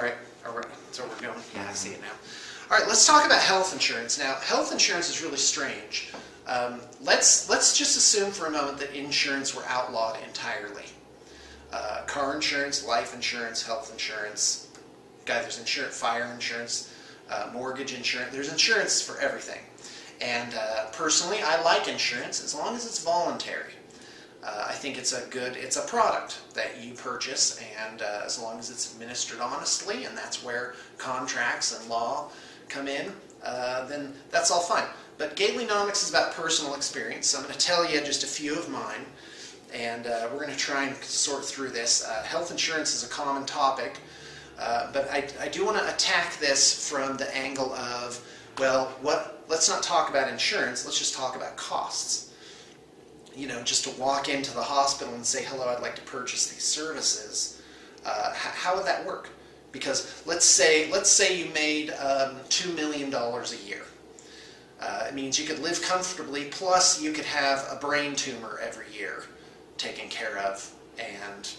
All right, so we're going. Yeah, I see it now. All right, let's talk about health insurance. Now, health insurance is really strange. Let's just assume for a moment that insurance were outlawed entirely. Car insurance, life insurance, health insurance. There's insurance, fire insurance, mortgage insurance. There's insurance for everything. And personally, I like insurance as long as it's voluntary. I think it's a product that you purchase, and as long as it's administered honestly, and that's where contracts and law come in, then that's all fine. But Gatelynomics is about personal experience, so I'm going to tell you just a few of mine, and we're going to try and sort through this. Health insurance is a common topic, but I do want to attack this from the angle of, well, let's not talk about insurance, let's just talk about costs. You know, just to walk into the hospital and say, hello, I'd like to purchase these services, how would that work? Because let's say you made $2 million a year. It means you could live comfortably, plus you could have a brain tumor every year taken care of, and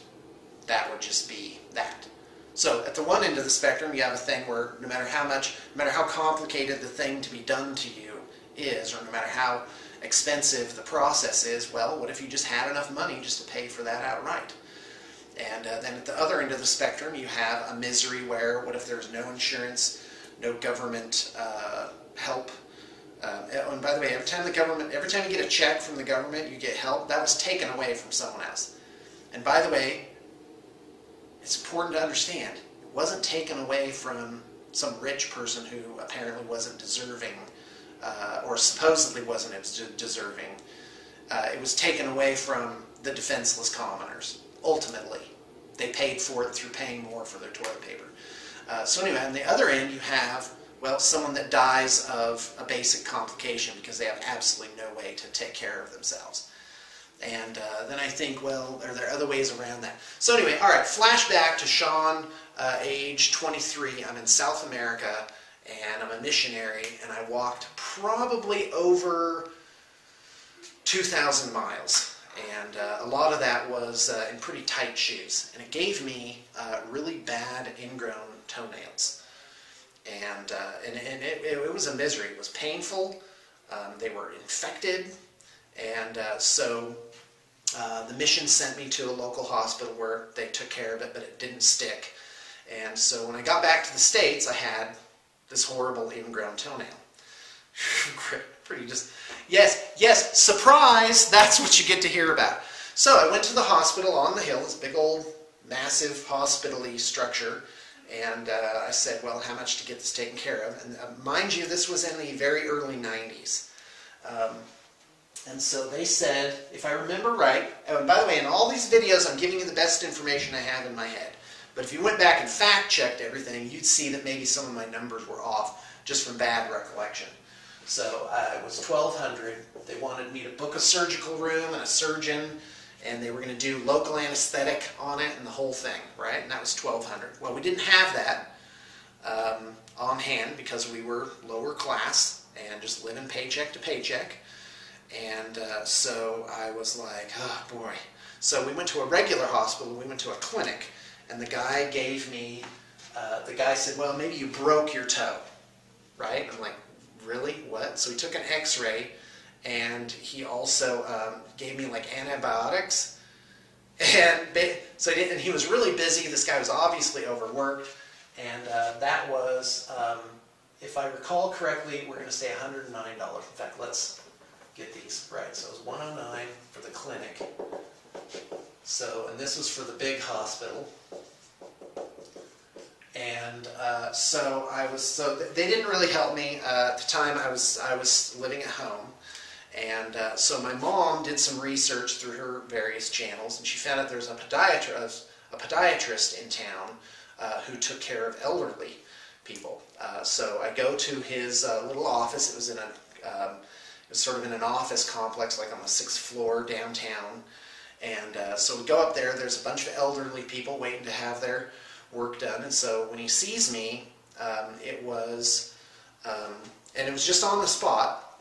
that would just be that. So at the one end of the spectrum, you have a thing where no matter how complicated the thing to be done to you is, or no matter how expensive the process is, well, what if you just had enough money just to pay for that outright? And then at the other end of the spectrum, you have a misery where, what if there's no insurance, no government help? And by the way, every time you get a check from the government, you get help, that was taken away from someone else. And by the way, it's important to understand, it wasn't taken away from some rich person who apparently wasn't deserving, or supposedly wasn't deserving. It was taken away from the defenseless commoners. Ultimately, they paid for it through paying more for their toilet paper. So anyway, on the other end, you have, well, someone that dies of a basic complication because they have absolutely no way to take care of themselves. And then I think, well, are there other ways around that? So anyway, all right, flashback to Sean, age 23. I'm in South America, and I'm a missionary, and I walked probably over 2,000 miles. And a lot of that was in pretty tight shoes. And it gave me really bad ingrown toenails. And it was a misery. It was painful. They were infected. And so the mission sent me to a local hospital where they took care of it, but it didn't stick. And so when I got back to the States, I had this horrible ingrown toenail. Pretty just, yes, surprise, that's what you get to hear about. So I went to the hospital on the hill, this big old massive hospital-y structure, and I said, well, how much to get this taken care of? And mind you, this was in the very early 90s. And so they said, if I remember right, oh, and by the way, in all these videos I'm giving you the best information I have in my head. But if you went back and fact-checked everything, you'd see that maybe some of my numbers were off just from bad recollection. So it was $1,200. They wanted me to book a surgical room and a surgeon, and they were going to do local anesthetic on it and the whole thing, right? And that was $1,200. Well, we didn't have that on hand because we were lower class and just living paycheck to paycheck. And so I was like, oh boy. So we went to a regular hospital, we went to a clinic, and the guy gave me, the guy said, well, maybe you broke your toe, right? I'm like, really? What? So he took an x-ray, and he also gave me like antibiotics, and so he was really busy. This guy was obviously overworked, and that was, if I recall correctly, we're going to say $109. In fact, let's get these right. So it was $109 for the clinic. So, and this was for the big hospital. And so they didn't really help me. At the time I was living at home, and so my mom did some research through her various channels, and she found out there's a podiatrist in town who took care of elderly people. So I go to his little office. It was in it was sort of in an office complex, like on the 6th floor downtown. And so we go up there. There's a bunch of elderly people waiting to have their work done, and so when he sees me, it was just on the spot,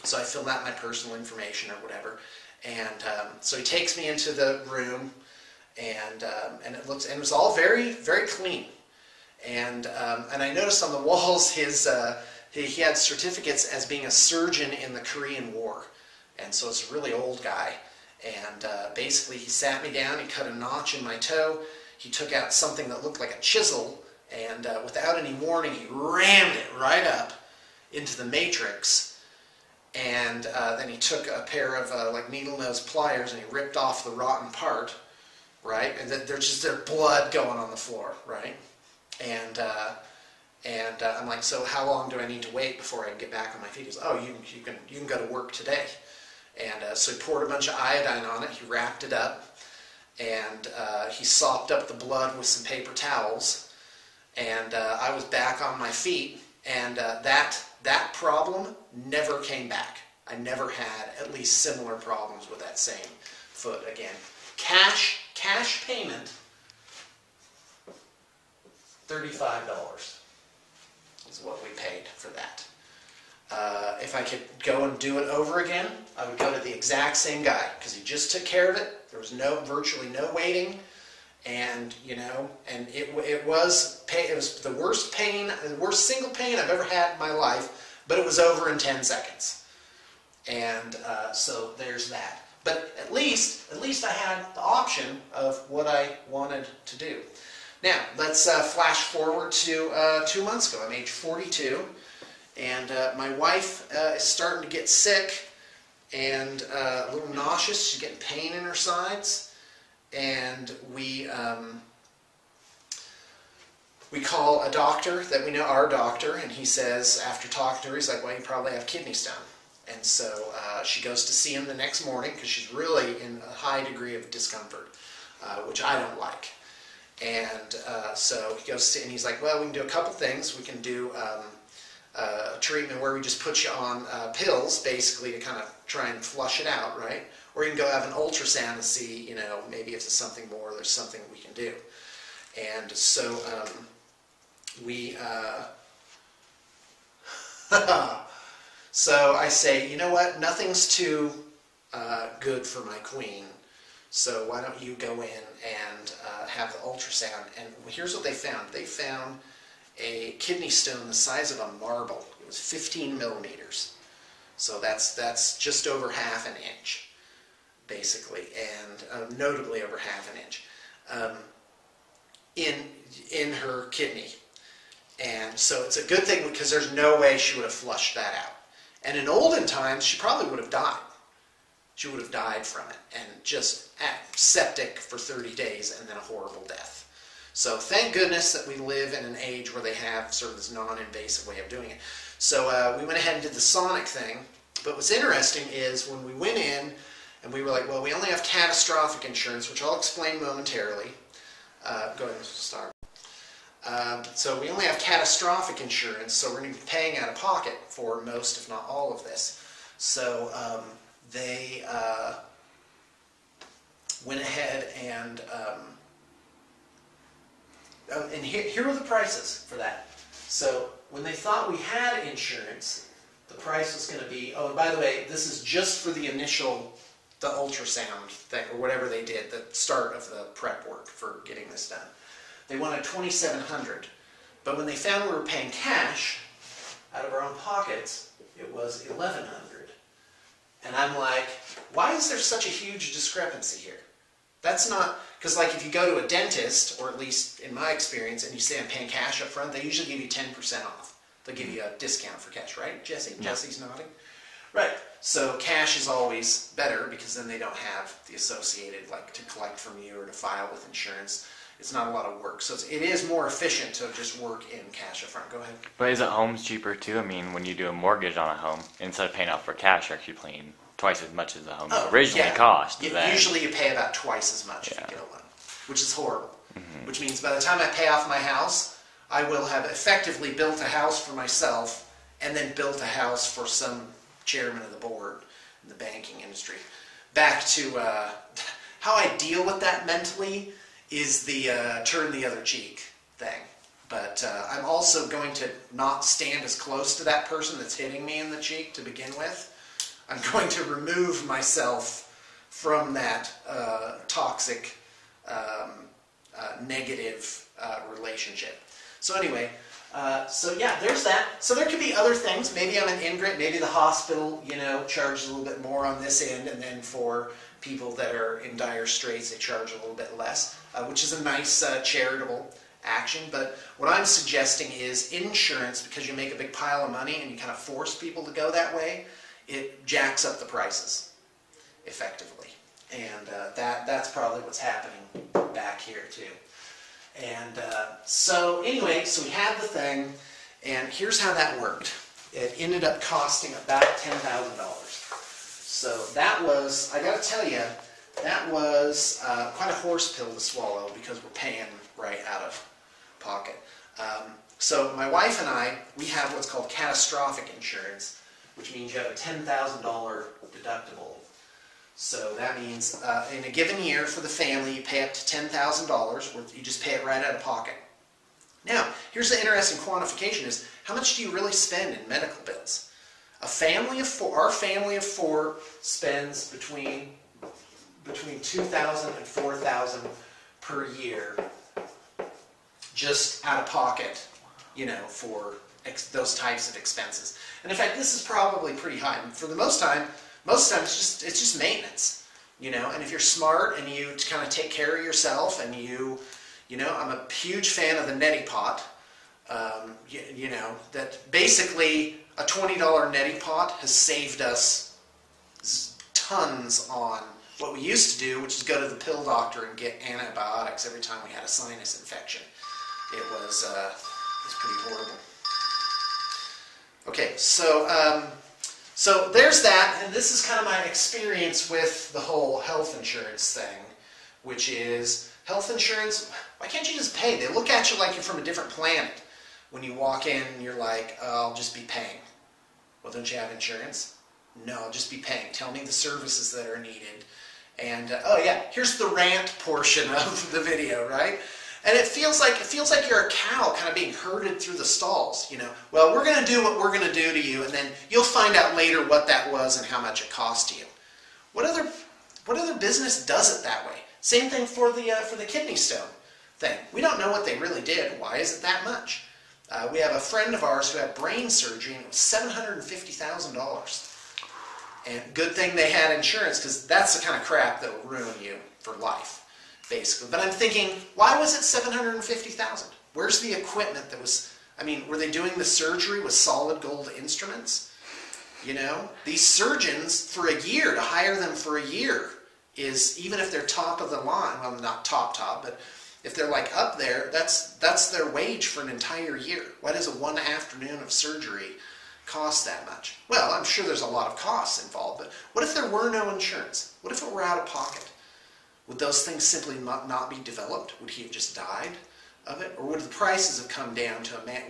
so I filled out my personal information or whatever, and so he takes me into the room, and it was all very, very clean, And I noticed on the walls he had certificates as being a surgeon in the Korean War. And so it's a really old guy. And basically he sat me down, he cut a notch in my toe, he took out something that looked like a chisel, and without any warning he rammed it right up into the matrix. And then he took a pair of like needle-nose pliers and he ripped off the rotten part, right? And there's blood going on the floor, right? And I'm like, so how long do I need to wait before I can get back on my feet? He goes, oh, you can go to work today. And so he poured a bunch of iodine on it, he wrapped it up, and he sopped up the blood with some paper towels, and I was back on my feet, and that problem never came back. I never had at least similar problems with that same foot again. Cash payment, $35 is what we paid for that. If I could go and do it over again, I would go to the exact same guy because he just took care of it. There was virtually no waiting, and and it was the worst pain, the worst single pain I've ever had in my life, but it was over in 10 seconds. And so there's that. But at least I had the option of what I wanted to do. Now let's flash forward to 2 months ago. I'm age 42. And my wife is starting to get sick and a little nauseous. She's getting pain in her sides. And we call a doctor that we know, our doctor, and he says, after talking to her, he's like, well, you probably have kidney stone. And so she goes to see him the next morning because she's really in a high degree of discomfort, which I don't like. And so he goes to, and he's like, well, we can do a couple things. We can do a treatment where we just put you on pills, basically, to kind of try and flush it out, right? Or you can go have an ultrasound to see, maybe if there's something more, there's something we can do. And so so I say, you know what, nothing's too good for my queen, so why don't you go in and have the ultrasound. And here's what they found. They found a kidney stone the size of a marble. It was 15 millimeters. So that's just over half an inch, basically, and notably over half an inch in her kidney. And so it's a good thing because there's no way she would have flushed that out. And in olden times, she probably would have died. She would have died from it and just septic for 30 days and then a horrible death. So thank goodness that we live in an age where they have sort of this non-invasive way of doing it. So we went ahead and did the sonic thing. But what's interesting is when we went in and we were like, well, we only have catastrophic insurance, which I'll explain momentarily. Go ahead and start. So we only have catastrophic insurance, so we're going to be paying out of pocket for most, if not all of this. So they went ahead and here are the prices for that. So when they thought we had insurance, the price was going to be, oh, and by the way, this is just for the initial, the ultrasound thing, or whatever they did, the start of the prep work for getting this done. They wanted $2,700, but when they found we were paying cash out of our own pockets, it was $1,100. And I'm like, why is there such a huge discrepancy here? That's not, because like if you go to a dentist, or at least in my experience, and you say I'm paying cash up front, they usually give you 10% off. They'll give you a discount for cash, right, Jesse? Yeah. Jesse's nodding. Right. So cash is always better because then they don't have the associated, like, to collect from you or to file with insurance. It's not a lot of work. So it is more efficient to just work in cash up front. Go ahead. But isn't homes cheaper too? I mean, when you do a mortgage on a home, instead of paying out for cash, you're actually paying twice as much as the home originally cost. Usually you pay about twice as much if you get a loan, which is horrible. Mm-hmm. Which means by the time I pay off my house, I will have effectively built a house for myself and then built a house for some chairman of the board in the banking industry. Back to how I deal with that mentally is the turn the other cheek thing. But I'm also going to not stand as close to that person that's hitting me in the cheek to begin with. I'm going to remove myself from that toxic, negative relationship. So anyway, so yeah, there's that. So there could be other things. Maybe I'm an in-grit. Maybe the hospital, you know, charges a little bit more on this end, and then for people that are in dire straits, they charge a little bit less, which is a nice charitable action. But what I'm suggesting is insurance, because you make a big pile of money and you kind of force people to go that way, it jacks up the prices effectively. And that's probably what's happening back here too. And so anyway, so we had the thing, and here's how that worked. It ended up costing about $10,000. So that was, I got to tell you, that was quite a horse pill to swallow, because we're paying right out of pocket. So my wife and I, we have what's called catastrophic insurance, which means you have a $10,000 deductible. So that means in a given year for the family, you pay up to $10,000, you just pay it right out of pocket. Now, here's the interesting quantification is, how much do you really spend in medical bills? A family of four, our family of four spends between $2,000 and $4,000 per year just out of pocket, you know, for those types of expenses. And in fact, this is probably pretty high. For the most time it's just maintenance, you know. And if you're smart and you kind of take care of yourself, and you know, I'm a huge fan of the neti pot. You know, that basically a $20 neti pot has saved us tons on what we used to do, which is go to the pill doctor and get antibiotics every time we had a sinus infection. It was pretty horrible. Okay, so so there's that, and this is kind of my experience with the whole health insurance thing, which is health insurance. Why can't you just pay? They look at you like you're from a different planet. When you walk in, you're like, oh, I'll just be paying. Well, don't you have insurance? No, I'll just be paying. Tell me the services that are needed. And oh yeah, here's the rant portion of the video, right? And it feels like you're a cow kind of being herded through the stalls, you know. Well, we're going to do what we're going to do to you, and then you'll find out later what that was and how much it cost you. What other business does it that way? Same thing for the kidney stone thing. We don't know what they really did. Why is it that much? We have a friend of ours who had brain surgery, and it was $750,000. And good thing they had insurance, because that's the kind of crap that will ruin you for life, basically. But I'm thinking, why was it $750,000? Where's the equipment that was? I mean, were they doing the surgery with solid gold instruments? You know, these surgeons, for a year, to hire them for a year is, even if they're top of the line, well, not top, but if they're like up there, that's their wage for an entire year. Why does a one afternoon of surgery cost that much? Well, I'm sure there's a lot of costs involved, but what if there were no insurance? What if it were out of pocket? Would those things simply not be developed? Would he have just died of it? Or would the prices have come down to a man?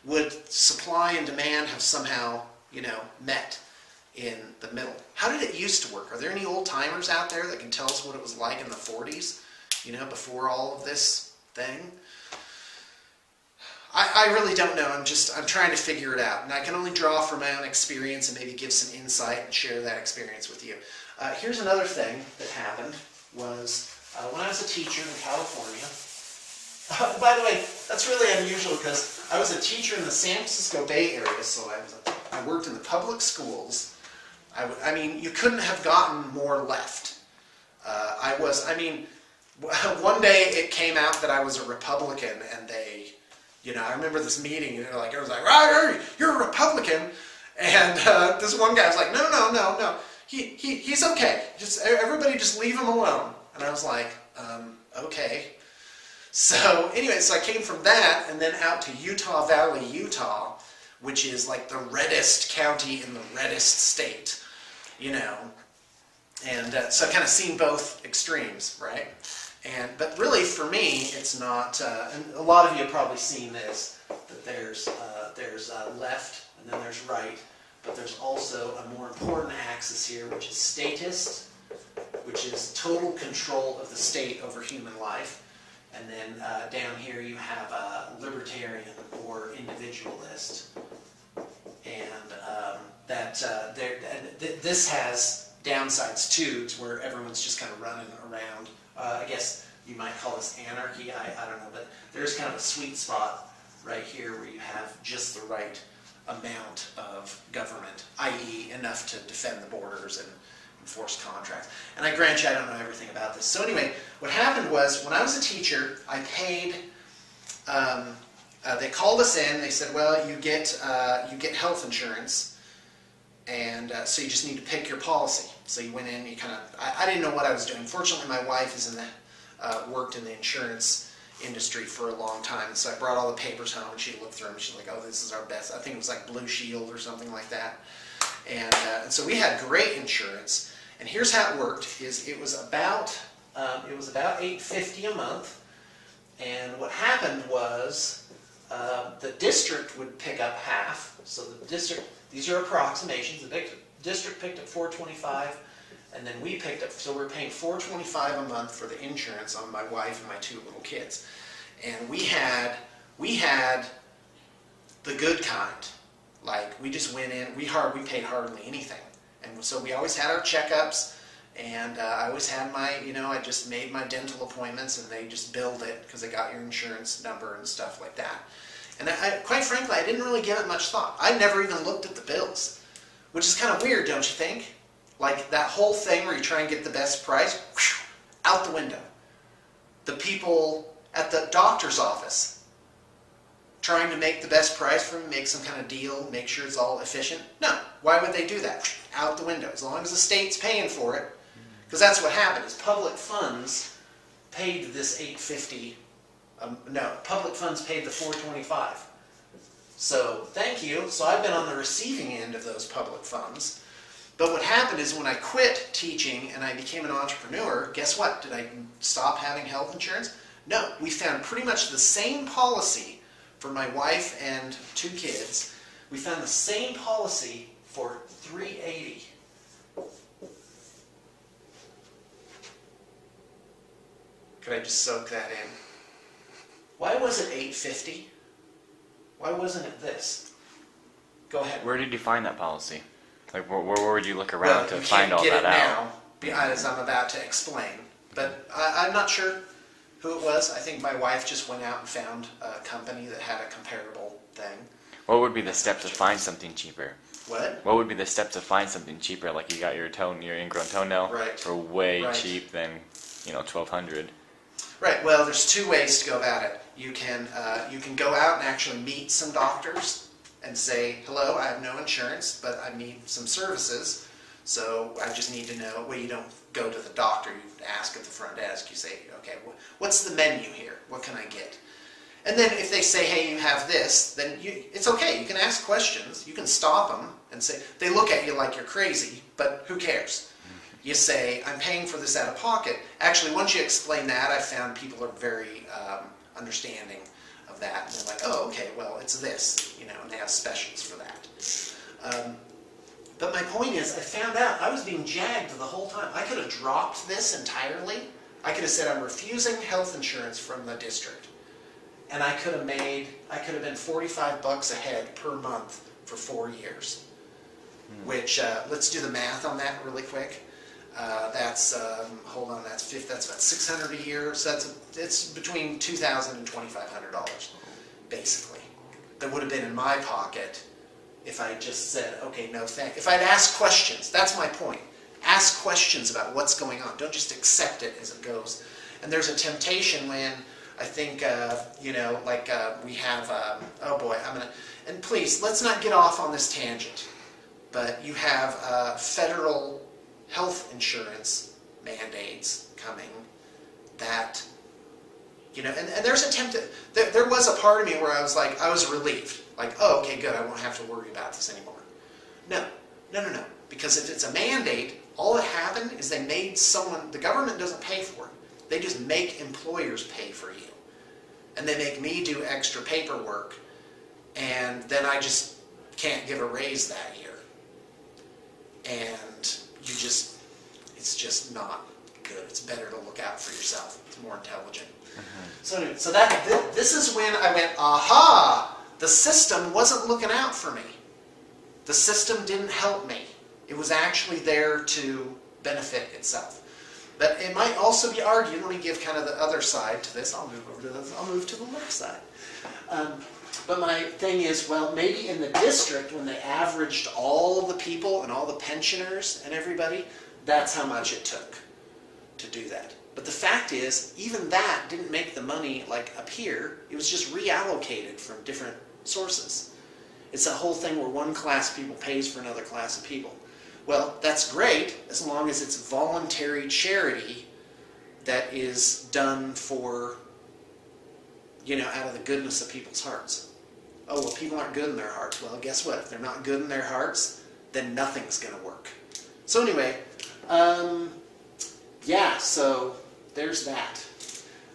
Would supply and demand have somehow, you know, met in the middle? How did it used to work? Are there any old timers out there that can tell us what it was like in the 40s? You know, before all of this thing? I really don't know. I'm trying to figure it out. And I can only draw from my own experience and maybe give some insight and share that experience with you. Here's another thing that happened was when I was a teacher in California. By the way, that's really unusual because I was a teacher in the San Francisco Bay Area, so I worked in the public schools. I mean, you couldn't have gotten more left. One day it came out that I was a Republican, and they, you know, I remember this meeting, and I was like, right, you're a Republican, and this one guy was like, no, he's okay, everybody just leave him alone. And I was like, okay. So anyway, so I came from that, and then out to Utah Valley, Utah, which is like the reddest county in the reddest state, you know. And so I've kind of seen both extremes, right? But really, for me, it's not. And a lot of you have probably seen this. That there's left and then there's right, but there's also a more important axis here, which is statist, which is total control of the state over human life, and then down here you have a libertarian or individualist, and this has downsides too, to where everyone's just kind of running around. I guess you might call this anarchy, I don't know, but there's kind of a sweet spot right here where you have just the right amount of government, i.e. enough to defend the borders and enforce contracts. And I grant you I don't know everything about this. So anyway, what happened was when I was a teacher, I paid, they called us in, they said, well, you get health insurance, and so you just need to pick your policy. So you went in, you kind of, I didn't know what I was doing. Fortunately, my wife is in the, worked in the insurance industry for a long time, and so I brought all the papers home, and she looked through them, she's like, oh, this is our best, I think it was like Blue Shield or something like that. And so we had great insurance, and here's how it worked, is it was about $850 a month, and what happened was the district would pick up half, so the district, these are approximations, the district picked up $425, and then we picked up, so we're paying $425 a month for the insurance on my wife and my 2 little kids. And we had the good kind. Like, we just went in, we paid hardly anything. And so we always had our checkups, and I always had my, I just made my dental appointments, and they just billed it because they got your insurance number and stuff like that. And quite frankly, I didn't really give it much thought. I never even looked at the bills, which is kind of weird, don't you think? Like that whole thing where you try and get the best price, whoosh, out the window. The people at the doctor's office trying to make the best price for them, make some kind of deal, make sure it's all efficient. No, why would they do that? Out the window, as long as the state's paying for it. Because that's what happened, is public funds paid this $850, no, public funds paid the $425. So, thank you. So I've been on the receiving end of those public funds. But what happened is when I quit teaching and I became an entrepreneur, guess what? Did I stop having health insurance? No, we found pretty much the same policy for my wife and 2 kids. We found the same policy for $380. Could I just soak that in? Why was it $850? Why wasn't it this? Go ahead. Where did you find that policy? Like, where would you look around to find all that out? Well, you can't get it now, as I'm about to explain. But I'm not sure who it was. I think my wife just went out and found a company that had a comparable thing. What would be the steps to find something cheaper? What? What would be the steps to find something cheaper? Like you got your ingrown toenail for way cheap than, $1,200. Right. Well, there's 2 ways to go about it. You can go out and actually meet some doctors and say, hello, I have no insurance, but I need some services, so I just need to know. Well, you don't go to the doctor, you ask at the front desk, you say, okay, what's the menu here? What can I get? And then if they say, hey, you have this, then it's okay, you can ask questions, you can stop them and say, they look at you like you're crazy, but who cares? You say, I'm paying for this out of pocket. Actually, once you explain that, I found people are very understanding of that. And they're like, oh, okay, well, it's this, and they have specials for that. But my point is, I found out I was being jagged the whole time. I could have dropped this entirely. I could have said, I'm refusing health insurance from the district. And I could have been $45 a head per month for 4 years. Which, let's do the math on that really quick. Hold on, that's about $600 a year. So it's between $2,000 and $2,500, basically. That would have been in my pocket if I just said, okay, no thank. If I'd asked questions, that's my point. Ask questions about what's going on. Don't just accept it as it goes. And there's a temptation when I think, we have, oh boy, and please, let's not get off on this tangent. But you have federal health insurance mandates coming that, and there's a there was a part of me where I was relieved. Like, oh, okay, good, I won't have to worry about this anymore. No. Because if it's a mandate, all that happened is they made the government doesn't pay for it. They just make employers pay for you. And they make me do extra paperwork, and then I just can't give a raise that year. And it's just not good. It's better to look out for yourself. It's more intelligent. Mm-hmm. So this is when I went, aha! The system wasn't looking out for me. The system didn't help me. It was actually there to benefit itself. But it might also be argued, let me give kind of the other side to this. I'll move over to this. I'll move to the left side. But my thing is, well, maybe in the district, when they averaged all the people and all the pensioners and everybody, that's how much it took to do that. But the fact is, even that didn't make the money like appear. It was just reallocated from different sources. It's that whole thing where one class of people pays for another class of people. Well, that's great as long as it's voluntary charity that is done for, you know, out of the goodness of people's hearts. Oh, well, people aren't good in their hearts. Well, guess what? If they're not good in their hearts, then nothing's going to work. So anyway, yeah, so there's that.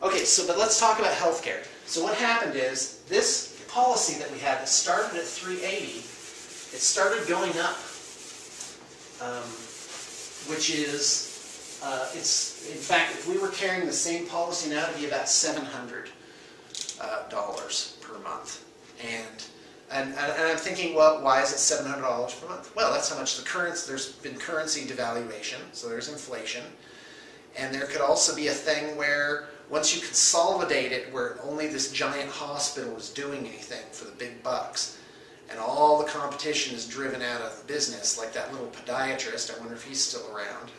Okay, but let's talk about healthcare. So what happened is, this policy that we had that started at $380, it started going up, which is, it's, in fact, if we were carrying the same policy now, it would be about $700 per month. And I'm thinking, well, why is it $700 per month? Well, that's how much the currency, there's been currency devaluation, so there's inflation. And there could also be a thing where once you consolidate it, where only this giant hospital is doing anything for the big bucks, and all the competition is driven out of business, like that little podiatrist, I wonder if he's still around,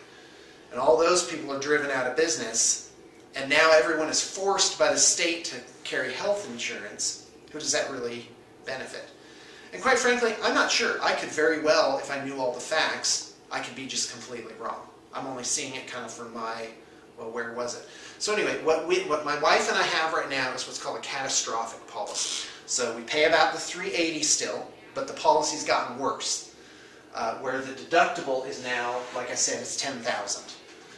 and all those people are driven out of business, and now everyone is forced by the state to carry health insurance. Who does that really benefit? And quite frankly, I'm not sure. I could very well, if I knew all the facts, I could be just completely wrong. I'm only seeing it kind of from my, well, where was it? So anyway, what my wife and I have right now is what's called a catastrophic policy. So we pay about the $380 still, but the policy's gotten worse, where the deductible is now, like I said, it's $10,000.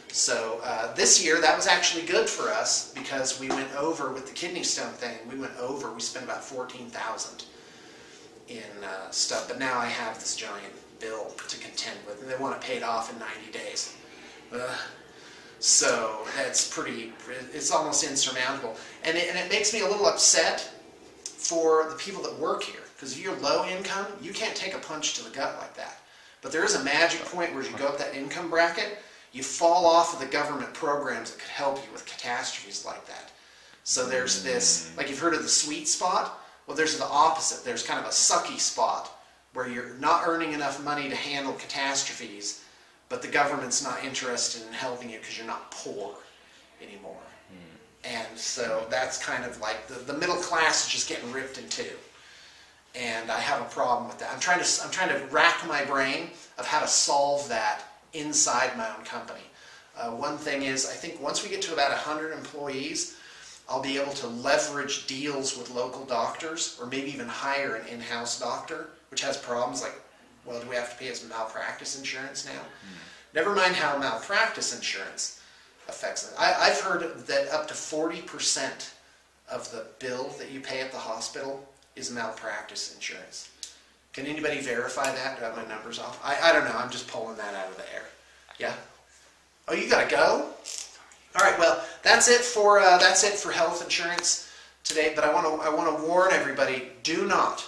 So this year, that was actually good for us because we went over with the kidney stone thing. We spent about $14,000 in stuff, but now I have this giant bill to contend with, and they want to pay it off in 90 days. So it's almost insurmountable. And it makes me a little upset for the people that work here, because if you're low income, you can't take a punch to the gut like that. But there is a magic point where as you go up that income bracket, you fall off of the government programs that could help you with catastrophes like that. So there's this, like you've heard of the sweet spot? Well, there's the opposite. There's kind of a sucky spot where you're not earning enough money to handle catastrophes, but the government's not interested in helping you because you're not poor anymore. And so that's kind of like the middle class is just getting ripped in two. And I have a problem with that. I'm trying to rack my brain of how to solve that inside my own company. One thing is, I think once we get to about 100 employees, I'll be able to leverage deals with local doctors, or maybe even hire an in-house doctor, which has problems like, well, do we have to pay his malpractice insurance now? Never mind how malpractice insurance affects it. I've heard that up to 40% of the bill that you pay at the hospital is malpractice insurance. Can anybody verify that? Do I have my numbers off? I don't know. I'm just pulling that out of the air. Yeah? Oh, you got to go? All right. Well, that's it for health insurance today. But I want to warn everybody: do not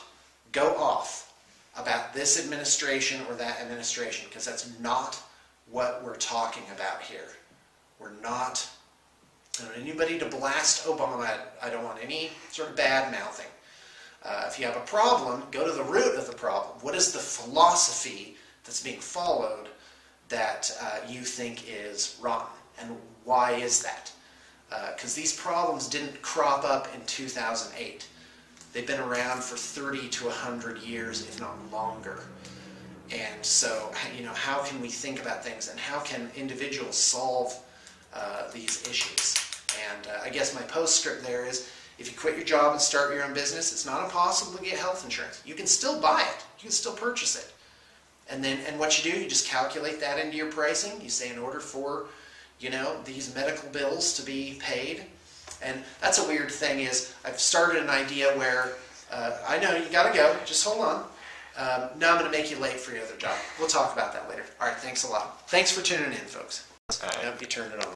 go off about this administration or that administration, because that's not what we're talking about here. We're not. I don't want anybody to blast Obama. I don't want any sort of bad mouthing. If you have a problem, go to the root of the problem. What is the philosophy that's being followed that you think is wrong? And why is that? Because these problems didn't crop up in 2008. They've been around for 30 to 100 years, if not longer. And so, you know, how can we think about things, and how can individuals solve these issues? And I guess my postscript there is, if you quit your job and start your own business, it's not impossible to get health insurance. You can still buy it. You can still purchase it. And what you do, you just calculate that into your pricing. You say, in order for, you know, these medical bills to be paid. And that's a weird thing is, I've started an idea where, I know you got to go, just hold on. Now I'm going to make you late for your other job. We'll talk about that later. All right, thanks a lot. Thanks for tuning in, folks. I hope you turned it on.